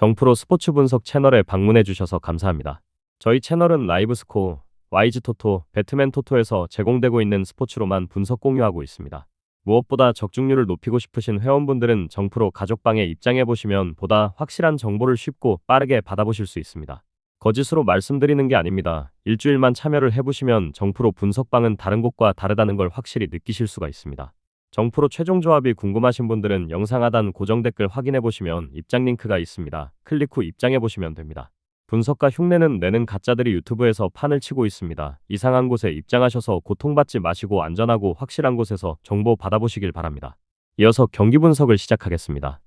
정프로 스포츠 분석 채널에 방문해 주셔서 감사합니다. 저희 채널은 라이브 스코어, 와이즈 토토, 배트맨 토토에서 제공되고 있는 스포츠로만 분석 공유하고 있습니다. 무엇보다 적중률을 높이고 싶으신 회원분들은 정프로 가족방에 입장해 보시면 보다 확실한 정보를 쉽고 빠르게 받아보실 수 있습니다. 거짓으로 말씀드리는 게 아닙니다. 일주일만 참여를 해보시면 정프로 분석방은 다른 곳과 다르다는 걸 확실히 느끼실 수가 있습니다. 정프로 최종 조합이 궁금하신 분들은 영상 하단 고정 댓글 확인해 보시면 입장 링크가 있습니다. 클릭 후 입장해 보시면 됩니다. 분석가 흉내는 내는 가짜들이 유튜브에서 판을 치고 있습니다. 이상한 곳에 입장하셔서 고통받지 마시고 안전하고 확실한 곳에서 정보 받아보시길 바랍니다. 이어서 경기 분석을 시작하겠습니다.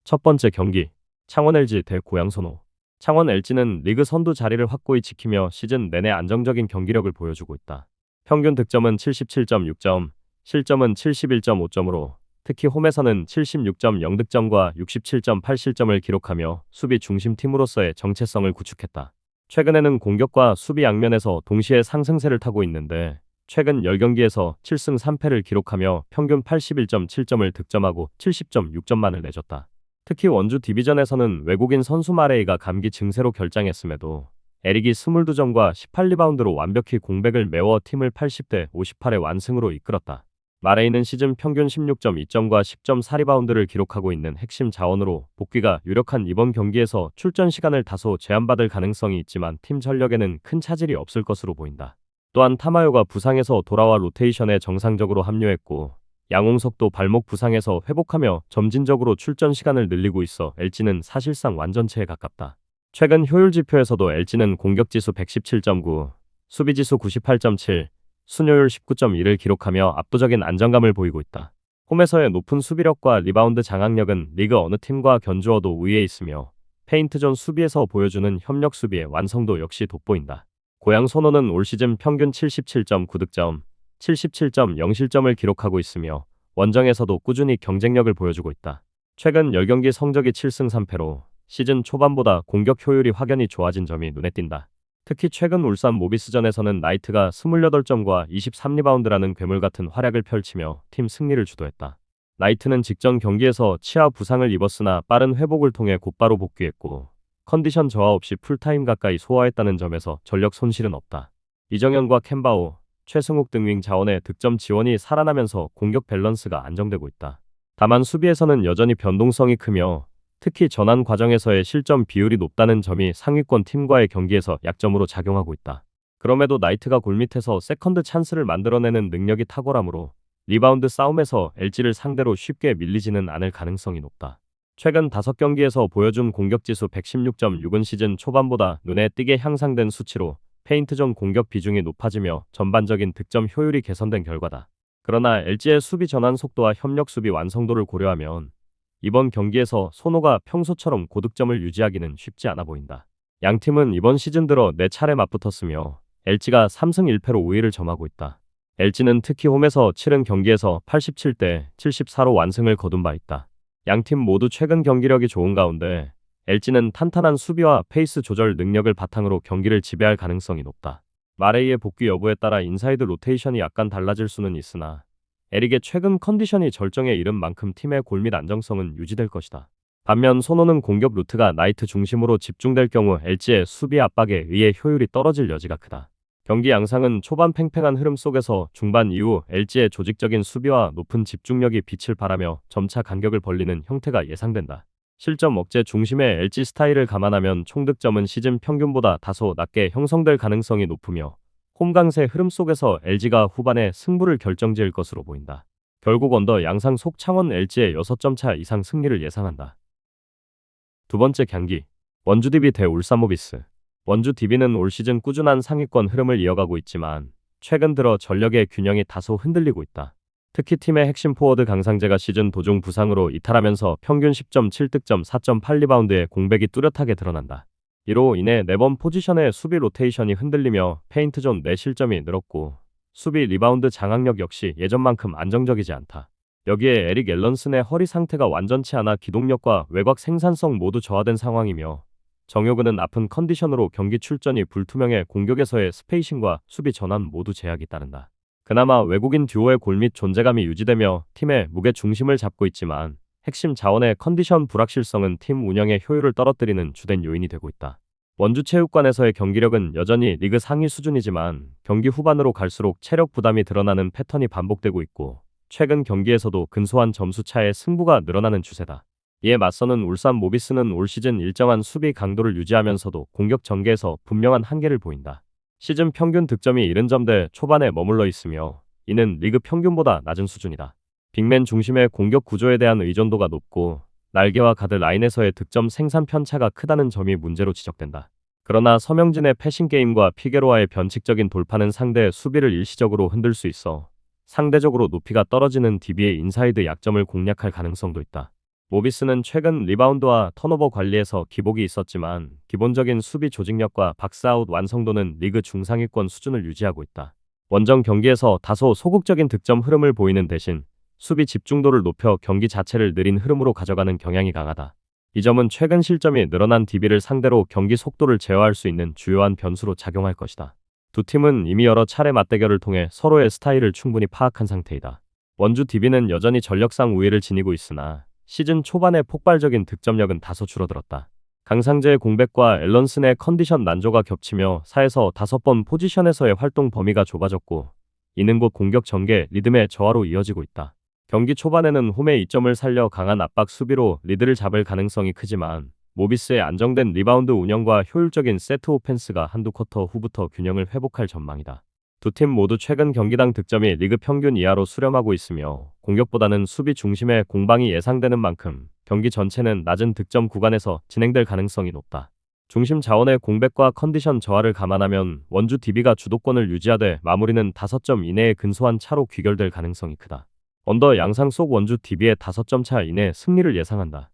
첫 번째 경기, 창원 LG 대 고양 소노. 창원 LG는 리그 선두 자리를 확고히 지키며 시즌 내내 안정적인 경기력을 보여주고 있다. 평균 득점은 77.6점, 실점은 71.5점으로 특히 홈에서는 76.0득점과 67.8실점을 기록하며 수비 중심팀으로서의 정체성을 구축했다. 최근에는 공격과 수비 양면에서 동시에 상승세를 타고 있는데 최근 10경기에서 7승 3패를 기록하며 평균 81.7점을 득점하고 70.6점만을 내줬다. 특히 원주 디비전에서는 외국인 선수 마레이가 감기 증세로 결장했음에도 에릭이 22점과 18리바운드로 완벽히 공백을 메워 팀을 80대 58의 완승으로 이끌었다. 마레이는 시즌 평균 16.2점과 10.4리바운드를 기록하고 있는 핵심 자원으로 복귀가 유력한 이번 경기에서 출전 시간을 다소 제한받을 가능성이 있지만 팀 전력에는 큰 차질이 없을 것으로 보인다. 또한 타마요가 부상에서 돌아와 로테이션에 정상적으로 합류했고 양홍석도 발목 부상에서 회복하며 점진적으로 출전 시간을 늘리고 있어 LG는 사실상 완전체에 가깝다. 최근 효율 지표에서도 LG는 공격지수 117.9, 수비지수 98.7, 순효율 19.2를 기록하며 압도적인 안정감을 보이고 있다. 홈에서의 높은 수비력과 리바운드 장악력은 리그 어느 팀과 견주어도 우위에 있으며 페인트존 수비에서 보여주는 협력 수비의 완성도 역시 돋보인다. 고양 소노는 올 시즌 평균 77.9득점, 77.0실점을 기록하고 있으며 원정에서도 꾸준히 경쟁력을 보여주고 있다. 최근 10경기 성적이 7승 3패로 시즌 초반보다 공격 효율이 확연히 좋아진 점이 눈에 띈다. 특히 최근 울산 모비스전에서는 나이트가 28점과 23리바운드라는 괴물같은 활약을 펼치며 팀 승리를 주도했다. 나이트는 직전 경기에서 치아 부상을 입었으나 빠른 회복을 통해 곧바로 복귀했고 컨디션 저하 없이 풀타임 가까이 소화했다는 점에서 전력 손실은 없다. 이정현과 캔바오, 최승욱 등 윙 자원의 득점 지원이 살아나면서 공격 밸런스가 안정되고 있다. 다만 수비에서는 여전히 변동성이 크며 특히 전환 과정에서의 실점 비율이 높다는 점이 상위권 팀과의 경기에서 약점으로 작용하고 있다. 그럼에도 나이트가 골밑에서 세컨드 찬스를 만들어내는 능력이 탁월하므로 리바운드 싸움에서 LG를 상대로 쉽게 밀리지는 않을 가능성이 높다. 최근 5경기에서 보여준 공격지수 116.6은 시즌 초반보다 눈에 띄게 향상된 수치로 페인트존 공격 비중이 높아지며 전반적인 득점 효율이 개선된 결과다. 그러나 LG의 수비 전환 속도와 협력 수비 완성도를 고려하면 이번 경기에서 소노가 평소처럼 고득점을 유지하기는 쉽지 않아 보인다. 양팀은 이번 시즌 들어 4차례 맞붙었으며 LG가 3승 1패로 우위를 점하고 있다. LG는 특히 홈에서 치른 경기에서 87대 74로 완승을 거둔 바 있다. 양팀 모두 최근 경기력이 좋은 가운데 LG는 탄탄한 수비와 페이스 조절 능력을 바탕으로 경기를 지배할 가능성이 높다. 마레이의 복귀 여부에 따라 인사이드 로테이션이 약간 달라질 수는 있으나 에릭의 최근 컨디션이 절정에 이른 만큼 팀의 골밑 안정성은 유지될 것이다. 반면 소노는 공격 루트가 나이트 중심으로 집중될 경우 LG의 수비 압박에 의해 효율이 떨어질 여지가 크다. 경기 양상은 초반 팽팽한 흐름 속에서 중반 이후 LG의 조직적인 수비와 높은 집중력이 빛을 발하며 점차 간격을 벌리는 형태가 예상된다. 실점 억제 중심의 LG 스타일을 감안하면 총득점은 시즌 평균보다 다소 낮게 형성될 가능성이 높으며 홈 강세 흐름 속에서 LG가 후반에 승부를 결정지을 것으로 보인다. 결국 언더 양상 속 창원 LG의 6점 차 이상 승리를 예상한다. 두 번째 경기, 원주 DB 대 울산 모비스. 원주 DB는 올 시즌 꾸준한 상위권 흐름을 이어가고 있지만 최근 들어 전력의 균형이 다소 흔들리고 있다. 특히 팀의 핵심 포워드 강상재가 시즌 도중 부상으로 이탈하면서 평균 10.7득점 4.8리바운드의 공백이 뚜렷하게 드러난다. 이로 인해 4번 포지션의 수비 로테이션이 흔들리며 페인트존 내 실점이 늘었고 수비 리바운드 장악력 역시 예전만큼 안정적이지 않다. 여기에 에릭 앨런슨의 허리 상태가 완전치 않아 기동력과 외곽 생산성 모두 저하된 상황이며 정효근은 아픈 컨디션으로 경기 출전이 불투명해 공격에서의 스페이싱과 수비 전환 모두 제약이 따른다. 그나마 외국인 듀오의 골밑 존재감이 유지되며 팀의 무게 중심을 잡고 있지만 핵심 자원의 컨디션 불확실성은 팀 운영의 효율을 떨어뜨리는 주된 요인이 되고 있다. 원주체육관에서의 경기력은 여전히 리그 상위 수준이지만 경기 후반으로 갈수록 체력 부담이 드러나는 패턴이 반복되고 있고 최근 경기에서도 근소한 점수 차에 승부가 늘어나는 추세다. 이에 맞서는 울산 모비스는 올 시즌 일정한 수비 강도를 유지하면서도 공격 전개에서 분명한 한계를 보인다. 시즌 평균 득점이 70점대 초반에 머물러 있으며 이는 리그 평균보다 낮은 수준이다. 빅맨 중심의 공격 구조에 대한 의존도가 높고 날개와 가드 라인에서의 득점 생산 편차가 크다는 점이 문제로 지적된다. 그러나 서명진의 패싱 게임과 피게로와의 변칙적인 돌파는 상대의 수비를 일시적으로 흔들 수 있어 상대적으로 높이가 떨어지는 DB의 인사이드 약점을 공략할 가능성도 있다. 모비스는 최근 리바운드와 턴오버 관리에서 기복이 있었지만 기본적인 수비 조직력과 박스아웃 완성도는 리그 중상위권 수준을 유지하고 있다. 원정 경기에서 다소 소극적인 득점 흐름을 보이는 대신 수비 집중도를 높여 경기 자체를 느린 흐름으로 가져가는 경향이 강하다. 이 점은 최근 실점이 늘어난 DB를 상대로 경기 속도를 제어할 수 있는 주요한 변수로 작용할 것이다. 두 팀은 이미 여러 차례 맞대결을 통해 서로의 스타일을 충분히 파악한 상태이다. 원주 DB는 여전히 전력상 우위를 지니고 있으나 시즌 초반의 폭발적인 득점력은 다소 줄어들었다. 강상재의 공백과 앨런슨의 컨디션 난조가 겹치며 4에서 5번 포지션에서의 활동 범위가 좁아졌고 이는 곧 공격 전개 리듬의 저하로 이어지고 있다. 경기 초반에는 홈의 이점을 살려 강한 압박 수비로 리드를 잡을 가능성이 크지만 모비스의 안정된 리바운드 운영과 효율적인 세트 오펜스가 한두 쿼터 후부터 균형을 회복할 전망이다. 두 팀 모두 최근 경기당 득점이 리그 평균 이하로 수렴하고 있으며 공격보다는 수비 중심의 공방이 예상되는 만큼 경기 전체는 낮은 득점 구간에서 진행될 가능성이 높다. 중심 자원의 공백과 컨디션 저하를 감안하면 원주 DB가 주도권을 유지하되 마무리는 5점 이내의 근소한 차로 귀결될 가능성이 크다. 언더 양상 속 원주 DB의 5점 차 이내 승리를 예상한다.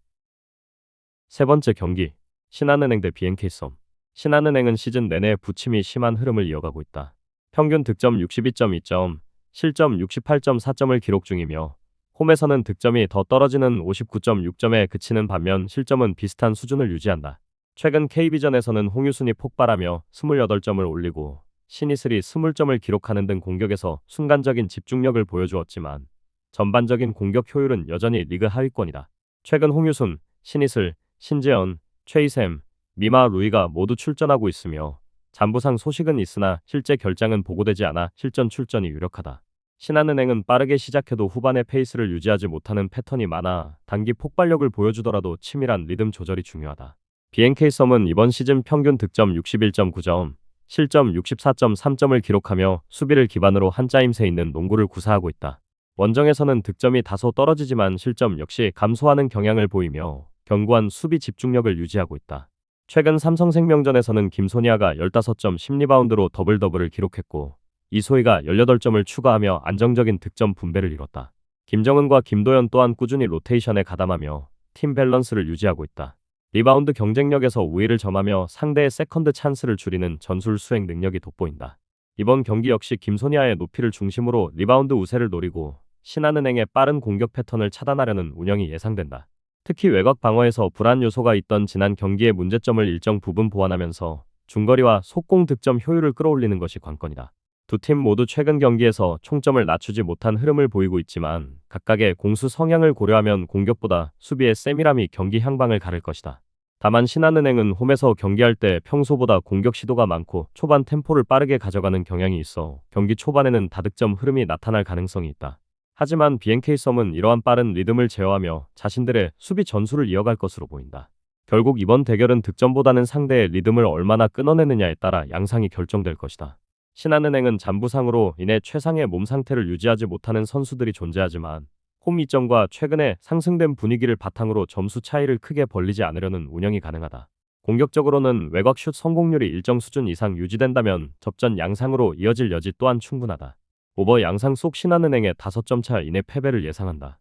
세 번째 경기, 신한은행 대 BNK썸. 신한은행은 시즌 내내 부침이 심한 흐름을 이어가고 있다. 평균 득점 62.2점, 실점 68.4점을 기록 중이며 홈에서는 득점이 더 떨어지는 59.6점에 그치는 반면 실점은 비슷한 수준을 유지한다. 최근 KB전에서는 홍유순이 폭발하며 28점을 올리고 신이슬이 20점을 기록하는 등 공격에서 순간적인 집중력을 보여주었지만 전반적인 공격 효율은 여전히 리그 하위권이다. 최근 홍유순, 신이슬, 신재현, 최희샘, 미마 루이가 모두 출전하고 있으며 잔부상 소식은 있으나 실제 결장은 보고되지 않아 실전 출전이 유력하다. 신한은행은 빠르게 시작해도 후반의 페이스를 유지하지 못하는 패턴이 많아 단기 폭발력을 보여주더라도 치밀한 리듬 조절이 중요하다. BNK썸은 이번 시즌 평균 득점 61.9점, 실점 64.3점을 기록하며 수비를 기반으로 한 짜임새 있는 농구를 구사하고 있다. 원정에서는 득점이 다소 떨어지지만 실점 역시 감소하는 경향을 보이며 견고한 수비 집중력을 유지하고 있다. 최근 삼성생명전에서는 김소니아가 15점 10리바운드로 더블더블을 기록했고 이소희가 18점을 추가하며 안정적인 득점 분배를 이뤘다. 김정은과 김도연 또한 꾸준히 로테이션에 가담하며 팀 밸런스를 유지하고 있다. 리바운드 경쟁력에서 우위를 점하며 상대의 세컨드 찬스를 줄이는 전술 수행 능력이 돋보인다. 이번 경기 역시 김소니아의 높이를 중심으로 리바운드 우세를 노리고 신한은행의 빠른 공격 패턴을 차단하려는 운영이 예상된다. 특히 외곽 방어에서 불안 요소가 있던 지난 경기의 문제점을 일정 부분 보완하면서 중거리와 속공 득점 효율을 끌어올리는 것이 관건이다. 두 팀 모두 최근 경기에서 총점을 낮추지 못한 흐름을 보이고 있지만 각각의 공수 성향을 고려하면 공격보다 수비의 세밀함이 경기 향방을 가를 것이다. 다만 신한은행은 홈에서 경기할 때 평소보다 공격 시도가 많고 초반 템포를 빠르게 가져가는 경향이 있어 경기 초반에는 다득점 흐름이 나타날 가능성이 있다. 하지만 BNK썸은 이러한 빠른 리듬을 제어하며 자신들의 수비 전술을 이어갈 것으로 보인다. 결국 이번 대결은 득점보다는 상대의 리듬을 얼마나 끊어내느냐에 따라 양상이 결정될 것이다. 신한은행은 잔부상으로 인해 최상의 몸 상태를 유지하지 못하는 선수들이 존재하지만 홈 이점과 최근에 상승된 분위기를 바탕으로 점수 차이를 크게 벌리지 않으려는 운영이 가능하다. 공격적으로는 외곽 슛 성공률이 일정 수준 이상 유지된다면 접전 양상으로 이어질 여지 또한 충분하다. 오버 양상 속 신한은행의 5점 차 이내 패배를 예상한다.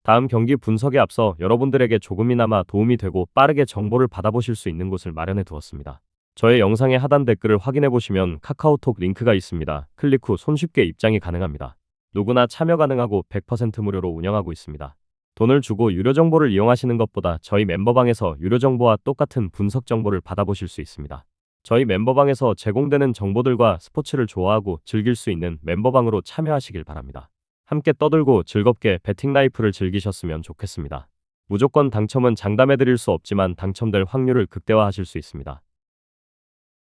다음 경기 분석에 앞서 여러분들에게 조금이나마 도움이 되고 빠르게 정보를 받아보실 수 있는 곳을 마련해 두었습니다. 저의 영상의 하단 댓글을 확인해 보시면 카카오톡 링크가 있습니다. 클릭 후 손쉽게 입장이 가능합니다. 누구나 참여 가능하고 100% 무료로 운영하고 있습니다. 돈을 주고 유료 정보를 이용하시는 것보다 저희 멤버방에서 유료 정보와 똑같은 분석 정보를 받아보실 수 있습니다. 저희 멤버방에서 제공되는 정보들과 스포츠를 좋아하고 즐길 수 있는 멤버방으로 참여하시길 바랍니다. 함께 떠들고 즐겁게 배팅 라이프를 즐기셨으면 좋겠습니다. 무조건 당첨은 장담해드릴 수 없지만 당첨될 확률을 극대화하실 수 있습니다.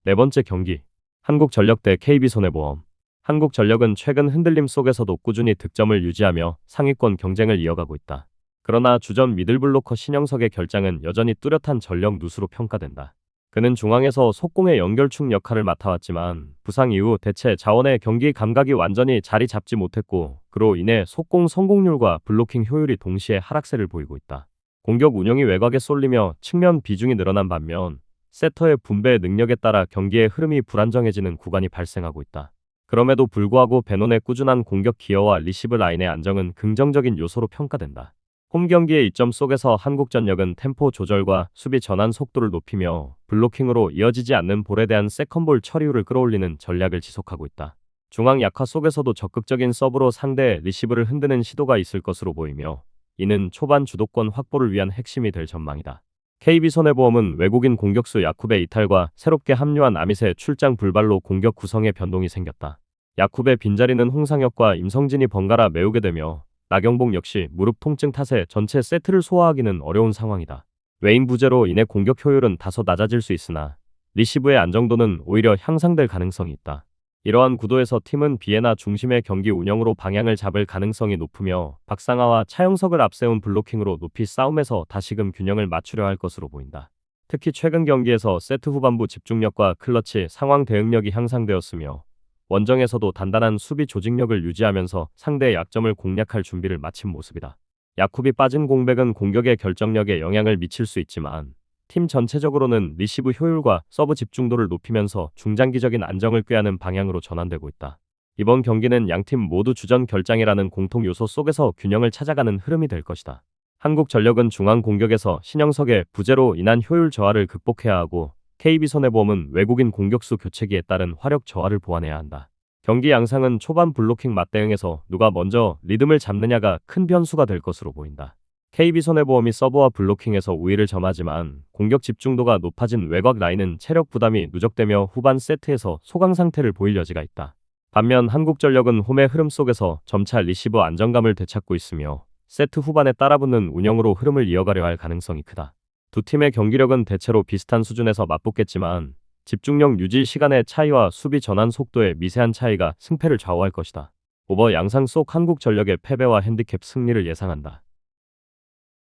네 번째 경기. 한국전력 대 KB손해보험. 한국전력은 최근 흔들림 속에서도 꾸준히 득점을 유지하며 상위권 경쟁을 이어가고 있다. 그러나 주전 미들블로커 신영석의 결장은 여전히 뚜렷한 전력 누수로 평가된다. 그는 중앙에서 속공의 연결축 역할을 맡아왔지만 부상 이후 대체 자원의 경기 감각이 완전히 자리 잡지 못했고 그로 인해 속공 성공률과 블로킹 효율이 동시에 하락세를 보이고 있다. 공격 운영이 외곽에 쏠리며 측면 비중이 늘어난 반면 세터의 분배 능력에 따라 경기의 흐름이 불안정해지는 구간이 발생하고 있다. 그럼에도 불구하고 베논의 꾸준한 공격 기여와 리시브 라인의 안정은 긍정적인 요소로 평가된다. 홈 경기의 이점 속에서 한국전력은 템포 조절과 수비 전환 속도를 높이며 블로킹으로 이어지지 않는 볼에 대한 세컨볼 처리율을 끌어올리는 전략을 지속하고 있다. 중앙 약화 속에서도 적극적인 서브로 상대의 리시브를 흔드는 시도가 있을 것으로 보이며 이는 초반 주도권 확보를 위한 핵심이 될 전망이다. KB손해보험은 외국인 공격수 야쿠베 이탈과 새롭게 합류한 아밋의 출장 불발로 공격 구성에 변동이 생겼다. 야쿠베 빈자리는 홍상혁과 임성진이 번갈아 메우게 되며 나경봉 역시 무릎 통증 탓에 전체 세트를 소화하기는 어려운 상황이다. 외인 부재로 인해 공격 효율은 다소 낮아질 수 있으나 리시브의 안정도는 오히려 향상될 가능성이 있다. 이러한 구도에서 팀은 비에나 중심의 경기 운영으로 방향을 잡을 가능성이 높으며 박상하와 차영석을 앞세운 블로킹으로 높이 싸움에서 다시금 균형을 맞추려 할 것으로 보인다. 특히 최근 경기에서 세트 후반부 집중력과 클러치 상황 대응력이 향상되었으며 원정에서도 단단한 수비 조직력을 유지하면서 상대의 약점을 공략할 준비를 마친 모습이다. 야쿠비 빠진 공백은 공격의 결정력에 영향을 미칠 수 있지만 팀 전체적으로는 리시브 효율과 서브 집중도를 높이면서 중장기적인 안정을 꾀하는 방향으로 전환되고 있다. 이번 경기는 양팀 모두 주전 결장이라는 공통 요소 속에서 균형을 찾아가는 흐름이 될 것이다. 한국전력은 중앙 공격에서 신영석의 부재로 인한 효율 저하를 극복해야 하고 KB손해보험은 외국인 공격수 교체기에 따른 화력 저하를 보완해야 한다. 경기 양상은 초반 블로킹 맞대응에서 누가 먼저 리듬을 잡느냐가 큰 변수가 될 것으로 보인다. KB손해보험이 서브와 블로킹에서 우위를 점하지만 공격 집중도가 높아진 외곽 라인은 체력 부담이 누적되며 후반 세트에서 소강 상태를 보일 여지가 있다. 반면 한국전력은 홈의 흐름 속에서 점차 리시브 안정감을 되찾고 있으며 세트 후반에 따라붙는 운영으로 흐름을 이어가려 할 가능성이 크다. 두 팀의 경기력은 대체로 비슷한 수준에서 맞붙겠지만 집중력 유지 시간의 차이와 수비 전환 속도의 미세한 차이가 승패를 좌우할 것이다. 오버 양상 속 한국전력의 패배와 핸디캡 승리를 예상한다.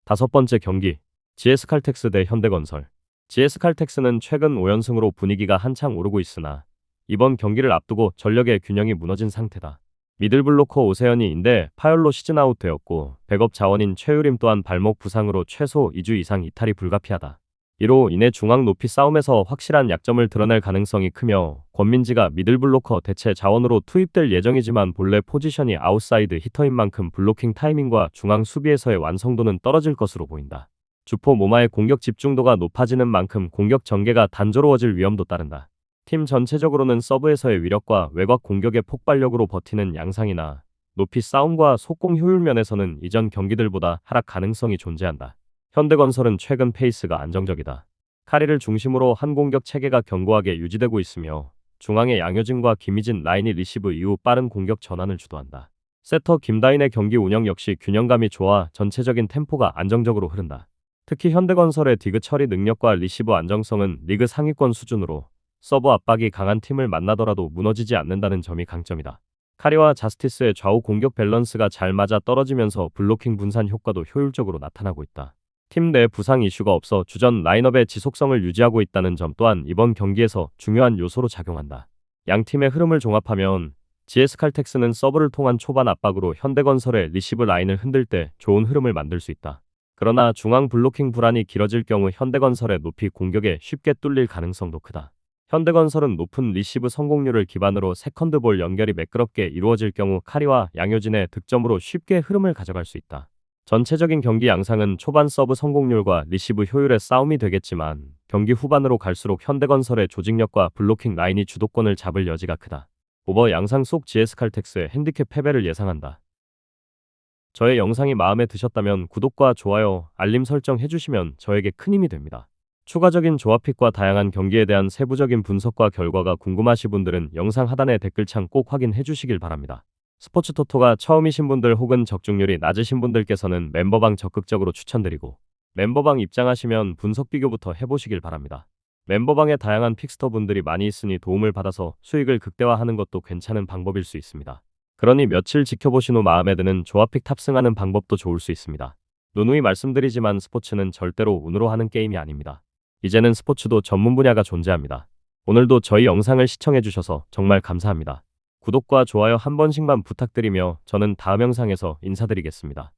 다섯 번째 경기. GS칼텍스 대 현대건설. GS칼텍스는 최근 5연승으로 분위기가 한창 오르고 있으나 이번 경기를 앞두고 전력의 균형이 무너진 상태다. 미들블로커 오세현이 인대 파열로 시즌아웃 되었고 백업 자원인 최유림 또한 발목 부상으로 최소 2주 이상 이탈이 불가피하다. 이로 인해 중앙 높이 싸움에서 확실한 약점을 드러낼 가능성이 크며 권민지가 미들블로커 대체 자원으로 투입될 예정이지만 본래 포지션이 아웃사이드 히터인 만큼 블로킹 타이밍과 중앙 수비에서의 완성도는 떨어질 것으로 보인다. 주포 모마의 공격 집중도가 높아지는 만큼 공격 전개가 단조로워질 위험도 따른다. 팀 전체적으로는 서브에서의 위력과 외곽 공격의 폭발력으로 버티는 양상이나 높이 싸움과 속공 효율 면에서는 이전 경기들보다 하락 가능성이 존재한다. 현대건설은 최근 페이스가 안정적이다. 카리를 중심으로 한 공격 체계가 견고하게 유지되고 있으며 중앙의 양효진과 김희진 라인이 리시브 이후 빠른 공격 전환을 주도한다. 세터 김다인의 경기 운영 역시 균형감이 좋아 전체적인 템포가 안정적으로 흐른다. 특히 현대건설의 디그 처리 능력과 리시브 안정성은 리그 상위권 수준으로 서브 압박이 강한 팀을 만나더라도 무너지지 않는다는 점이 강점이다. 카리와 자스티스의 좌우 공격 밸런스가 잘 맞아 떨어지면서 블로킹 분산 효과도 효율적으로 나타나고 있다. 팀 내 부상 이슈가 없어 주전 라인업의 지속성을 유지하고 있다는 점 또한 이번 경기에서 중요한 요소로 작용한다. 양 팀의 흐름을 종합하면 GS칼텍스는 서브를 통한 초반 압박으로 현대건설의 리시브 라인을 흔들 때 좋은 흐름을 만들 수 있다. 그러나 중앙 블로킹 불안이 길어질 경우 현대건설의 높이 공격에 쉽게 뚫릴 가능성도 크다. 현대건설은 높은 리시브 성공률을 기반으로 세컨드볼 연결이 매끄럽게 이루어질 경우 카리와 양효진의 득점으로 쉽게 흐름을 가져갈 수 있다. 전체적인 경기 양상은 초반 서브 성공률과 리시브 효율의 싸움이 되겠지만 경기 후반으로 갈수록 현대건설의 조직력과 블로킹 라인이 주도권을 잡을 여지가 크다. 오버 양상 속 GS칼텍스의 핸디캡 패배를 예상한다. 저의 영상이 마음에 드셨다면 구독과 좋아요, 알림 설정 해주시면 저에게 큰 힘이 됩니다. 추가적인 조합픽과 다양한 경기에 대한 세부적인 분석과 결과가 궁금하신 분들은 영상 하단의 댓글창 꼭 확인해 주시길 바랍니다. 스포츠 토토가 처음이신 분들 혹은 적중률이 낮으신 분들께서는 멤버방 적극적으로 추천드리고 멤버방 입장하시면 분석 비교부터 해보시길 바랍니다. 멤버방에 다양한 픽스터 분들이 많이 있으니 도움을 받아서 수익을 극대화하는 것도 괜찮은 방법일 수 있습니다. 그러니 며칠 지켜보신 후 마음에 드는 조합픽 탑승하는 방법도 좋을 수 있습니다. 누누이 말씀드리지만 스포츠는 절대로 운으로 하는 게임이 아닙니다. 이제는 스포츠도 전문 분야가 존재합니다. 오늘도 저희 영상을 시청해주셔서 정말 감사합니다. 구독과 좋아요 한 번씩만 부탁드리며 저는 다음 영상에서 인사드리겠습니다.